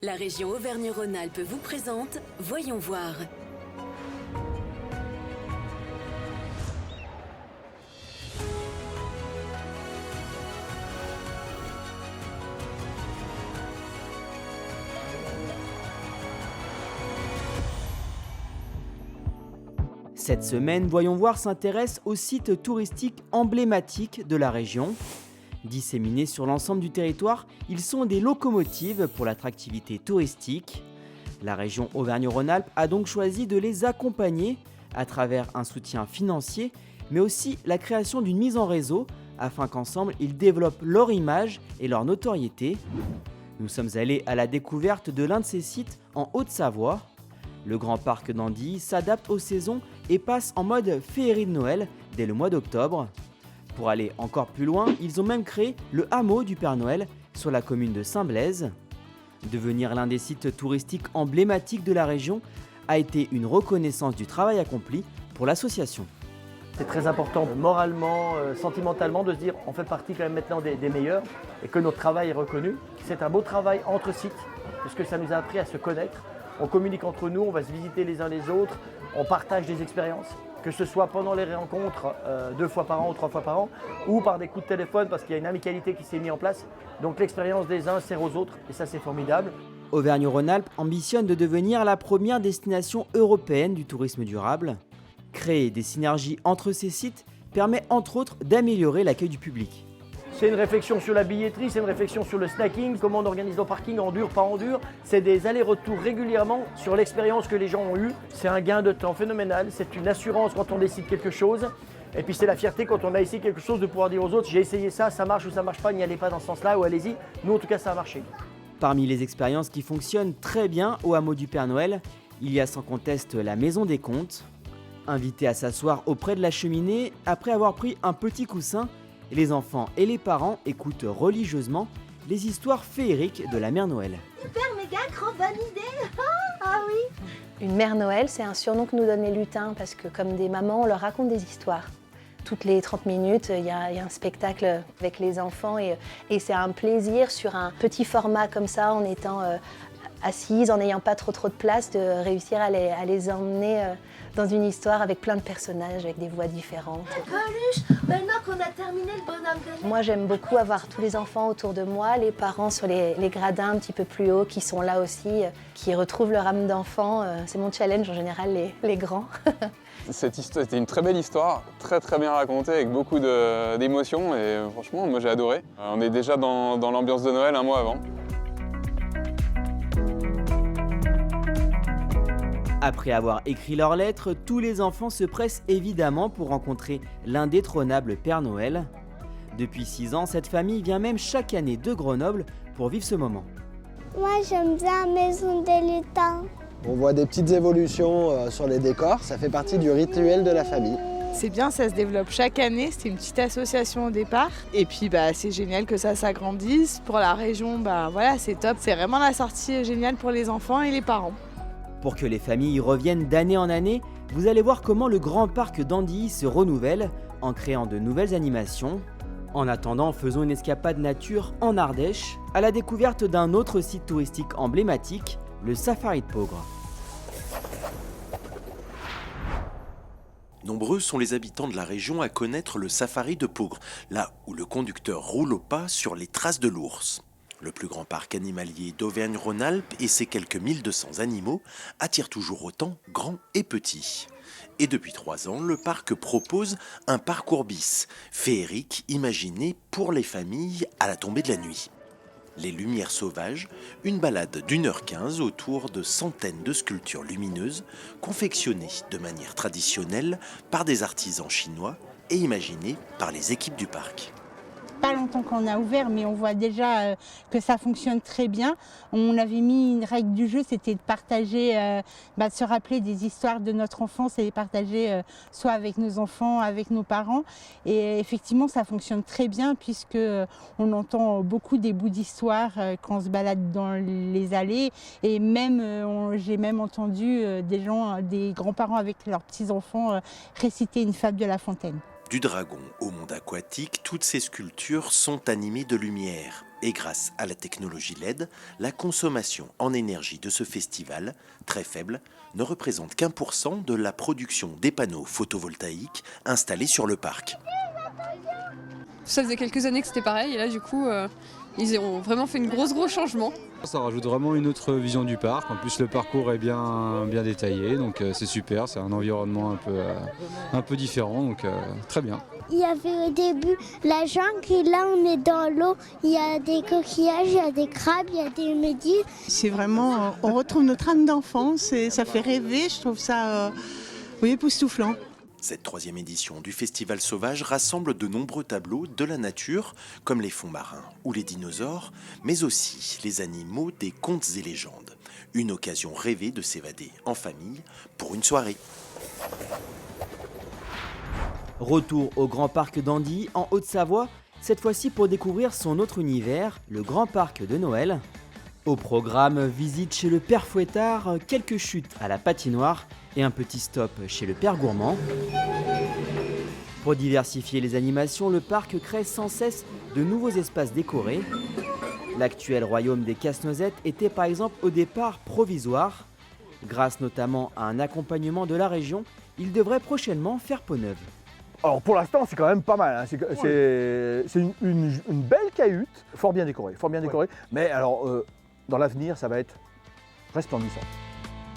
La région Auvergne-Rhône-Alpes vous présente Voyons voir. Cette semaine, Voyons voir s'intéresse aux sites touristiques emblématiques de la région. Disséminés sur l'ensemble du territoire, ils sont des locomotives pour l'attractivité touristique. La région Auvergne-Rhône-Alpes a donc choisi de les accompagner à travers un soutien financier, mais aussi la création d'une mise en réseau afin qu'ensemble ils développent leur image et leur notoriété. Nous sommes allés à la découverte de l'un de ces sites en Haute-Savoie. Le Grand Parc d'Andilly s'adapte aux saisons et passe en mode féerie de Noël dès le mois d'octobre. Pour aller encore plus loin, ils ont même créé le hameau du Père Noël sur la commune de Saint-Blaise. Devenir l'un des sites touristiques emblématiques de la région a été une reconnaissance du travail accompli pour l'association. C'est très important moralement, sentimentalement de se dire on fait partie quand même maintenant des meilleurs et que notre travail est reconnu. C'est un beau travail entre sites parce que ça nous a appris à se connaître. On communique entre nous, on va se visiter les uns les autres, on partage des expériences, que ce soit pendant les rencontres 2 fois par an ou 3 fois par an, ou par des coups de téléphone parce qu'il y a une amicalité qui s'est mise en place. Donc l'expérience des uns sert aux autres et ça c'est formidable. Auvergne-Rhône-Alpes ambitionne de devenir la première destination européenne du tourisme durable. Créer des synergies entre ces sites permet entre autres d'améliorer l'accueil du public. C'est une réflexion sur la billetterie, c'est une réflexion sur le snacking, comment on organise nos parkings en dur, pas en dur. C'est des allers-retours régulièrement sur l'expérience que les gens ont eue. C'est un gain de temps phénoménal, c'est une assurance quand on décide quelque chose. Et puis c'est la fierté quand on a essayé quelque chose de pouvoir dire aux autres, j'ai essayé ça marche ou ça marche pas, n'y allez pas dans ce sens-là ou allez-y. Nous en tout cas ça a marché. Parmi les expériences qui fonctionnent très bien au hameau du Père Noël, il y a sans conteste la Maison des Contes. Invités à s'asseoir auprès de la cheminée, après avoir pris un petit coussin, les enfants et les parents écoutent religieusement les histoires féeriques de la Mère Noël. Super méga grand bonne idée. Ah oui. Une Mère Noël, c'est un surnom que nous donnent les lutins parce que comme des mamans, on leur raconte des histoires. Toutes les 30 minutes, il y a un spectacle avec les enfants et c'est un plaisir sur un petit format comme ça, en étant assises, en n'ayant pas trop de place, de réussir à les emmener dans une histoire avec plein de personnages, avec des voix différentes. Coluche, maintenant qu'on a terminé le bonhomme de neige. Moi, j'aime beaucoup avoir tous les enfants autour de moi, les parents sur les gradins un petit peu plus hauts qui sont là aussi, qui retrouvent leur âme d'enfant. C'est mon challenge en général, les grands. Cette histoire, c'était une très belle histoire, très bien racontée, avec beaucoup d'émotions et franchement, moi j'ai adoré. On est déjà dans l'ambiance de Noël un mois avant. Après avoir écrit leurs lettres, tous les enfants se pressent évidemment pour rencontrer l'indétrônable Père Noël. Depuis 6 ans, cette famille vient même chaque année de Grenoble pour vivre ce moment. Moi j'aime bien la Maison des Lutins. On voit des petites évolutions sur les décors, ça fait partie du rituel de la famille. C'est bien, ça se développe chaque année, c'est une petite association au départ. Et puis c'est génial que ça s'agrandisse. Pour la région, voilà, c'est top. C'est vraiment la sortie géniale pour les enfants et les parents. Pour que les familles reviennent d'année en année, vous allez voir comment le Grand Parc d'Andilly se renouvelle en créant de nouvelles animations. En attendant, faisons une escapade nature en Ardèche à la découverte d'un autre site touristique emblématique, le Safari de Peaugres. Nombreux sont les habitants de la région à connaître le Safari de Peaugres, là où le conducteur roule au pas sur les traces de l'ours. Le plus grand parc animalier d'Auvergne-Rhône-Alpes et ses quelques 1200 animaux attirent toujours autant grands et petits. Et depuis 3 ans, le parc propose un parcours bis, féerique imaginé pour les familles à la tombée de la nuit. Les lumières sauvages, une balade d'1h15 autour de centaines de sculptures lumineuses confectionnées de manière traditionnelle par des artisans chinois et imaginées par les équipes du parc. Pas longtemps qu'on a ouvert, mais on voit déjà que ça fonctionne très bien. On avait mis une règle du jeu, c'était de partager, de se rappeler des histoires de notre enfance et les partager soit avec nos enfants, avec nos parents. Et effectivement, ça fonctionne très bien puisque on entend beaucoup des bouts d'histoire quand on se balade dans les allées. Et même, j'ai même entendu des grands-parents avec leurs petits-enfants réciter une fable de La Fontaine. Du dragon au monde aquatique, toutes ces sculptures sont animées de lumière. Et grâce à la technologie LED, la consommation en énergie de ce festival, très faible, ne représente qu'1% de la production des panneaux photovoltaïques installés sur le parc. Ça faisait quelques années que c'était pareil et là du coup ils ont vraiment fait une gros changement. Ça rajoute vraiment une autre vision du parc. En plus le parcours est bien détaillé, donc c'est super, c'est un environnement un peu différent, donc très bien. Il y avait au début la jungle et là on est dans l'eau. Il y a des coquillages, il y a des crabes, il y a des méduses. C'est vraiment, on retrouve notre âme d'enfance et ça fait rêver, je trouve ça époustouflant. Cette 3e édition du Festival Sauvage rassemble de nombreux tableaux de la nature, comme les fonds marins ou les dinosaures, mais aussi les animaux des contes et légendes. Une occasion rêvée de s'évader en famille pour une soirée. Retour au Grand Parc d'Andy, en Haute-Savoie, cette fois-ci pour découvrir son autre univers, le Grand Parc de Noël. Au programme, visite chez le Père Fouettard, quelques chutes à la patinoire et un petit stop chez le Père Gourmand. Pour diversifier les animations, le parc crée sans cesse de nouveaux espaces décorés. L'actuel royaume des casse-noisettes était par exemple au départ provisoire. Grâce notamment à un accompagnement de la région, il devrait prochainement faire peau neuve. Alors pour l'instant c'est quand même pas mal, hein. C'est une belle cahute, fort bien décorée, mais alors dans l'avenir ça va être resplendissant.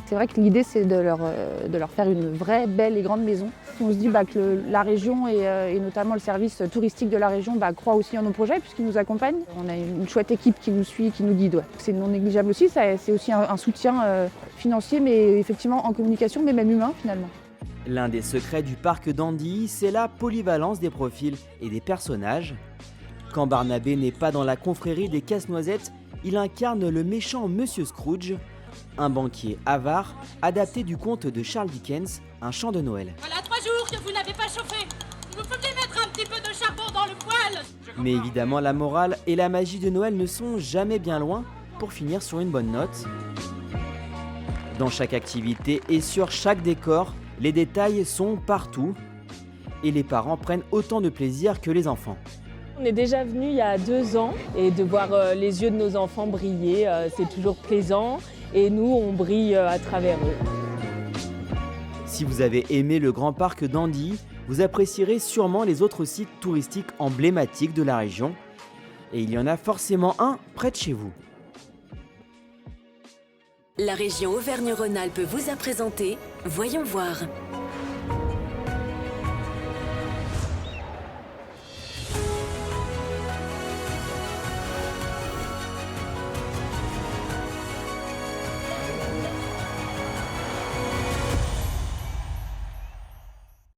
C'est vrai que l'idée c'est de leur faire une vraie belle et grande maison. On se dit que la région et notamment le service touristique de la région croit aussi en nos projets puisqu'ils nous accompagnent. On a une chouette équipe qui nous suit, qui nous guide. Ouais. C'est non négligeable aussi, c'est aussi un soutien financier mais effectivement en communication mais même humain finalement. L'un des secrets du parc d'Andy, c'est la polyvalence des profils et des personnages. Quand Barnabé n'est pas dans la confrérie des casse-noisettes, il incarne le méchant Monsieur Scrooge, un banquier avare adapté du conte de Charles Dickens, Un chant de Noël. Voilà 3 jours que vous n'avez pas chauffé. Vous pouvez mettre un petit peu de charbon dans le poêle. Mais évidemment, la morale et la magie de Noël ne sont jamais bien loin pour finir sur une bonne note. Dans chaque activité et sur chaque décor, les détails sont partout et les parents prennent autant de plaisir que les enfants. On est déjà venu il y a 2 ans et de voir les yeux de nos enfants briller, c'est toujours plaisant et nous on brille à travers eux. Si vous avez aimé le Grand Parc d'Andy, vous apprécierez sûrement les autres sites touristiques emblématiques de la région et il y en a forcément un près de chez vous. La région Auvergne-Rhône-Alpes vous a présenté Voyons voir.